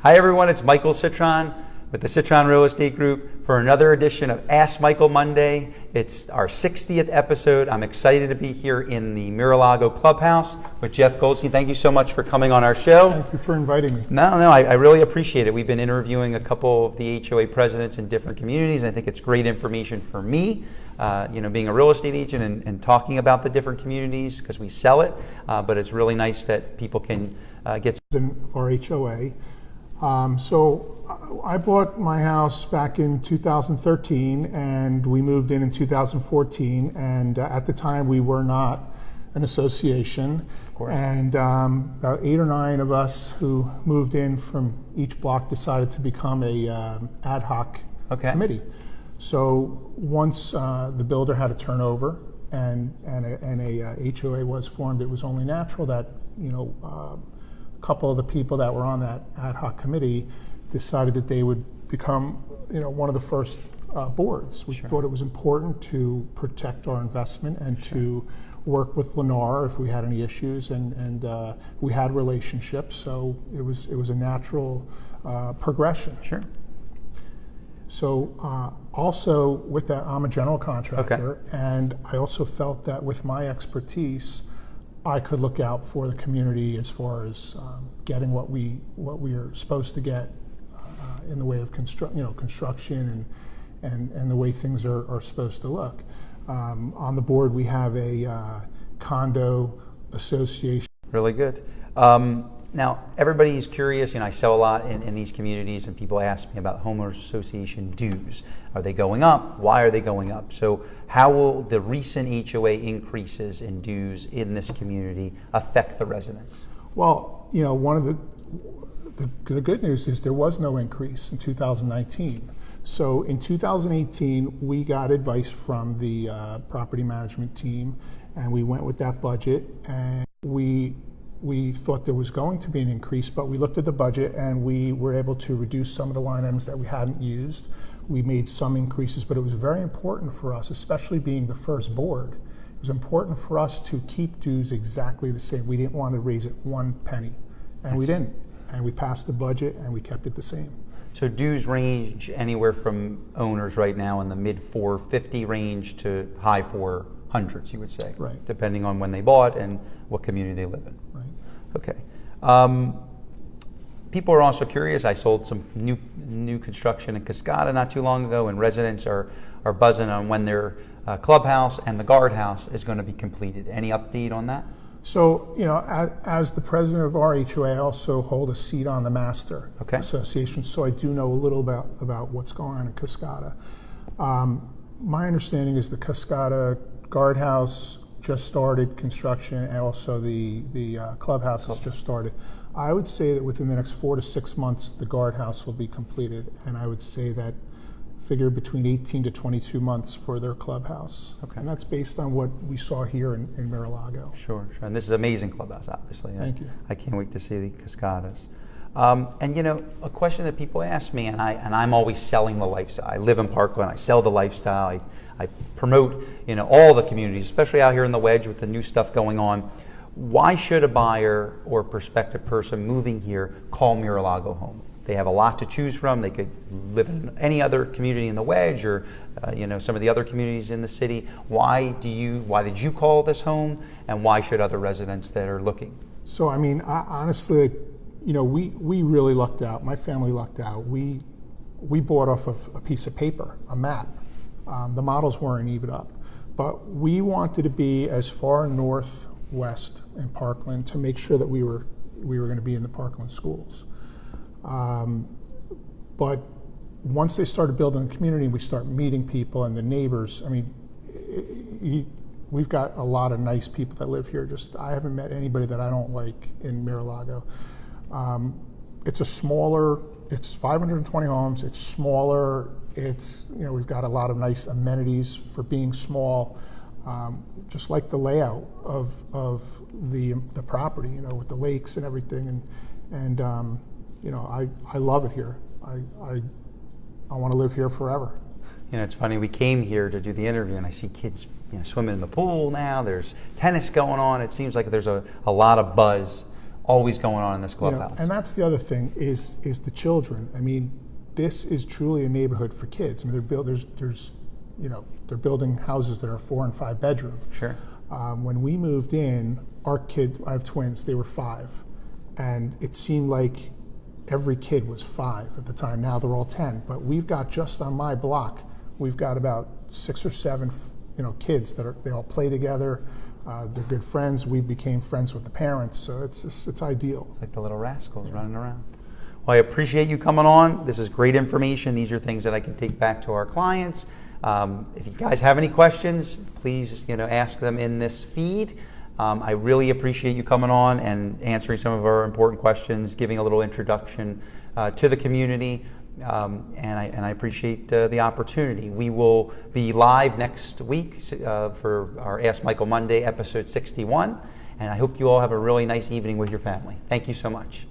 Hi everyone, it's Michael Citron with the Citron Real Estate Group for another edition of Ask Michael Monday. It's our 60th episode. I'm excited to be here in the MiraLago Clubhouse with Jeff Goldstein. Thank you so much for coming on our show. Thank you for inviting me. No, I really appreciate it. We've been interviewing a couple of the HOA presidents in different communities, and I think it's great information for me, being a real estate agent and talking about the different communities because we sell it, but it's really nice that people can get in our HOA. So I bought my house back in 2013 and we moved in 2014, and at the time we were not an association. Of course. And about 8 or 9 of us who moved in from each block decided to become a ad hoc committee. So once the builder had a turnover and a HOA was formed, it was only natural that couple of the people that were on that ad hoc committee decided that they would become, one of the first boards. We thought it was important to protect our investment and to work with Lennar if we had any issues, and we had relationships, so it was a natural progression. Sure. So also with that, I'm a general contractor, and I also felt that with my expertise, I could look out for the community as far as getting what we are supposed to get in the way of construction and the way things are supposed to look. On the board, we have a condo association. Really good. Now, everybody's curious. I sell a lot in these communities, and people ask me about homeowners association dues. Are they going up? Why are they going up? So how will the recent HOA increases in dues in this community affect the residents? Well, one of the good news is there was no increase in 2019. So in 2018, we got advice from the property management team, and we went with that budget, and we thought there was going to be an increase, but we looked at the budget and we were able to reduce some of the line items that we hadn't used. We made some increases, but it was very important for us, especially being the first board. It was important for us to keep dues exactly the same. We didn't want to raise it 1 penny, and we didn't. And we passed the budget and we kept it the same. So dues range anywhere from owners right now in the mid $450 range to high $400s, you would say, right? Depending on when they bought and what community they live in. Right. Okay. People are also curious. I sold some new construction in Cascata not too long ago, and residents are buzzing on when their clubhouse and the guardhouse is going to be completed. Any update on that? So, as the president of our HOA, I also hold a seat on the Master Association, so I do know a little about what's going on in Cascata. My understanding is the Cascata guardhouse just started construction, and also the clubhouse has just started. I would say that within the next 4 to 6 months, the guardhouse will be completed, and I would say that figure between 18 to 22 months for their clubhouse. Okay. And that's based on what we saw here in MiraLago. Sure. And this is an amazing clubhouse, obviously. Thank you. I can't wait to see the Cascadas. A question that people ask me, and I'm always selling the lifestyle. I live in Parkland. I sell the lifestyle. I promote, all the communities, especially out here in the Wedge with the new stuff going on. Why should a buyer or prospective person moving here call MiraLago home? They have a lot to choose from. They could live in any other community in the Wedge or, some of the other communities in the city. Why did you call this home, and why should other residents that are looking? So, honestly, we really lucked out. My family lucked out. We bought off of a piece of paper, a map. The models weren't even up, but we wanted to be as far northwest in Parkland to make sure that we were going to be in the Parkland schools. But once they started building the community, we start meeting people and the neighbors. We've got a lot of nice people that live here. I haven't met anybody that I don't like in MiraLago. It's 520 homes. It's smaller. We've got a lot of nice amenities for being small. Just like the layout of the property, with the lakes and everything, and I love it here. I want to live here forever. It's funny. We came here to do the interview, and I see kids, swimming in the pool now. There's tennis going on. It seems like there's a lot of buzz always going on in this You clubhouse. know, and that's the other thing is the children. I mean, this is truly a neighborhood for kids. I mean, they're building houses that are 4 and 5 bedrooms. Sure. When we moved in, I have twins, they were 5. And it seemed like every kid was 5 at the time. Now they're all 10. But we've got, just on my block, we've got about 6 or 7 kids they all play together. They're good friends. We became friends with the parents, so it's ideal. It's like the little rascals running around. Well, I appreciate you coming on. This is great information. These are things that I can take back to our clients. If you guys have any questions, please ask them in this feed. I really appreciate you coming on and answering some of our important questions, giving a little introduction to the community, and I appreciate the opportunity. We will be live next week for our Ask Michael Monday, episode 61, and I hope you all have a really nice evening with your family. Thank you so much.